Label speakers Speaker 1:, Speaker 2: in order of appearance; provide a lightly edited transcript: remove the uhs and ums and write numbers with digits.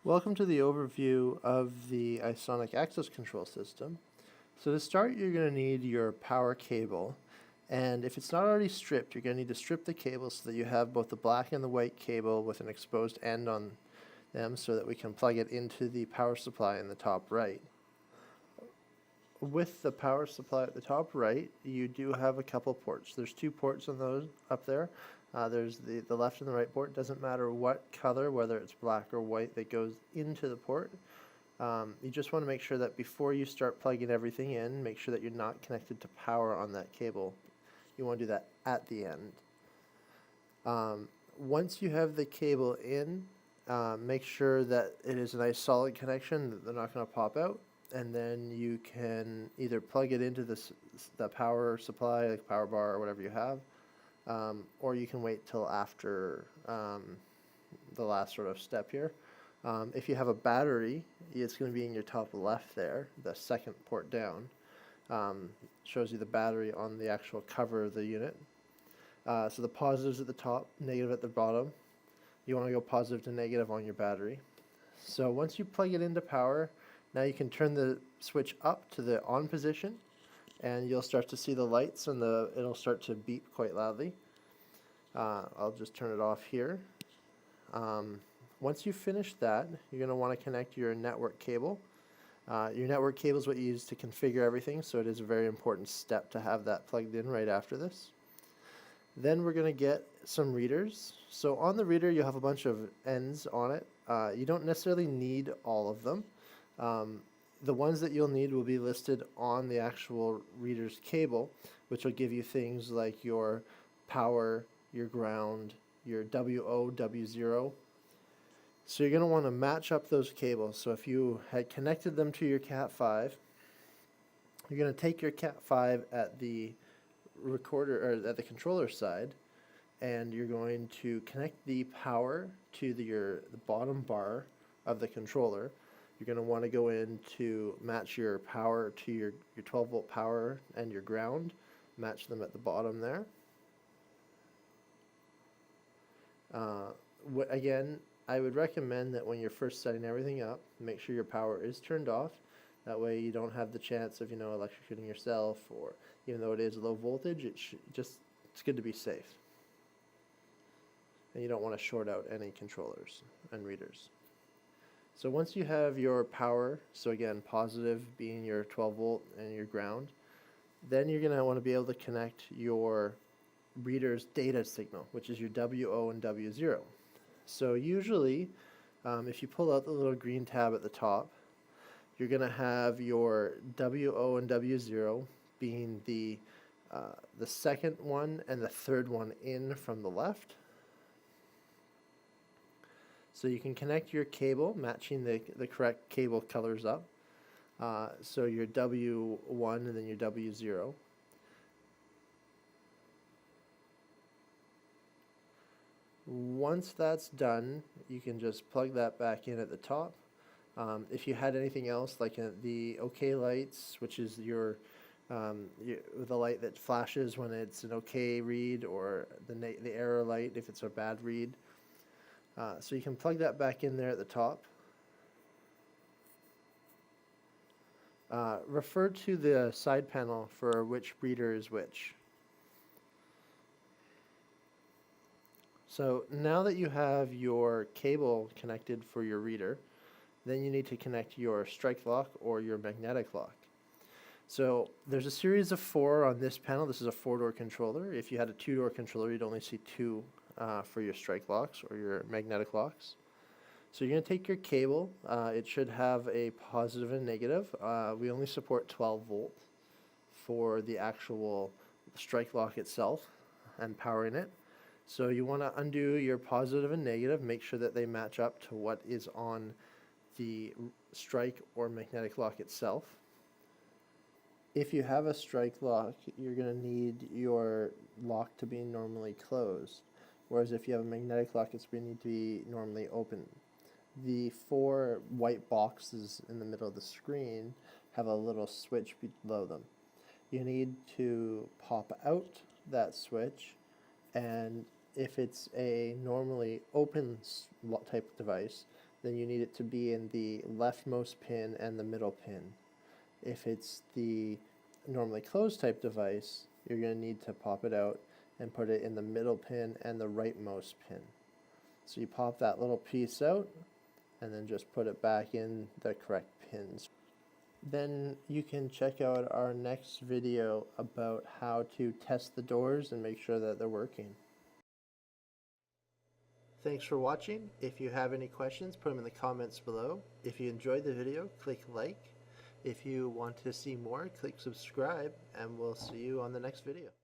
Speaker 1: Welcome to the overview of the Eyesonic access control system. So to start, you're going to need your power cable, and if it's not already stripped, you're going to need to strip the cable so that you have both the black and the white cable with an exposed end on them so that we can plug it into the power supply in the top right. With the power supply at the top right, you do have a couple ports. There's two ports on those up there. There's the left and the right port. Doesn't matter what color, whether it's black or white, that goes into the port. You just want to make sure that before you start plugging everything in, make sure that you're not connected to power on that cable. You want to do that at the end. Once you have the cable in, make sure that it is a nice solid connection, that they're not going to pop out. And then you can either plug it into the power supply, like power bar or whatever you have, or you can wait till after the last sort of step here. If you have a battery, it's going to be in your top left there, the second port down. Shows you the battery on the actual cover of the unit. So the positive's at the top, negative at the bottom. You want to go positive to negative on your battery. So once you plug it into power, now you can turn the switch up to the on position, and you'll start to see the lights, and it'll start to beep quite loudly. I'll just turn it off here. Once you finish that, you're going to want to connect your network cable. Your network cable is what you use to configure everything, so it is a very important step to have that plugged in right after this. Then we're going to get some readers. So on the reader, you have a bunch of ends on it. You don't necessarily need all of them. The ones that you'll need will be listed on the actual reader's cable, which will give you things like your power, your ground, your WO, W0. So you're going to want to match up those cables. So if you had connected them to your Cat5, you're going to take your Cat5 at the recorder or at the controller side, and you're going to connect the power to the bottom bar of the controller. You're going to want to go in to match your power to your 12 volt power and your ground. Match them at the bottom there. Again, I would recommend that when you're first setting everything up, make sure your power is turned off. That way you don't have the chance of, electrocuting yourself, or even though it is low voltage, it's good to be safe. And you don't want to short out any controllers and readers. So once you have your power, so again, positive being your 12 volt and your ground, then you're going to want to be able to connect your reader's data signal, which is your WO and W0. So usually, if you pull out the little green tab at the top, you're going to have your WO and W0 being the second one and the third one in from the left. So you can connect your cable, matching the correct cable colors up. So your W1 and then your W0. Once that's done, you can just plug that back in at the top. If you had anything else, like the OK lights, which is the light that flashes when it's an OK read, or the error light if it's a bad read. So you can plug that back in there at the top. Refer to the side panel for which reader is which. So now that you have your cable connected for your reader, then you need to connect your strike lock or your magnetic lock. So there's a series of 4 on this panel. This is a 4-door controller. If you had a 2-door controller, you'd only see 2 for your strike locks or your magnetic locks. So you're going to take your cable. It should have a positive and negative. We only support 12 volt for the actual strike lock itself and powering it. So you want to undo your positive and negative, make sure that they match up to what is on the strike or magnetic lock itself. If you have a strike lock, you're going to need your lock to be normally closed. Whereas if you have a magnetic lock, it's going to need to be normally open. The 4 white boxes in the middle of the screen have a little switch below them. You need to pop out that switch, and if it's a normally open type device, then you need it to be in the leftmost pin and the middle pin. If it's the normally closed type device, you're going to need to pop it out and put it in the middle pin and the rightmost pin. So you pop that little piece out and then just put it back in the correct pins. Then you can check out our next video about how to test the doors and make sure that they're working. Thanks for watching. If you have any questions, put them in the comments below. If you enjoyed the video, click like. If you want to see more, click subscribe, and we'll see you on the next video.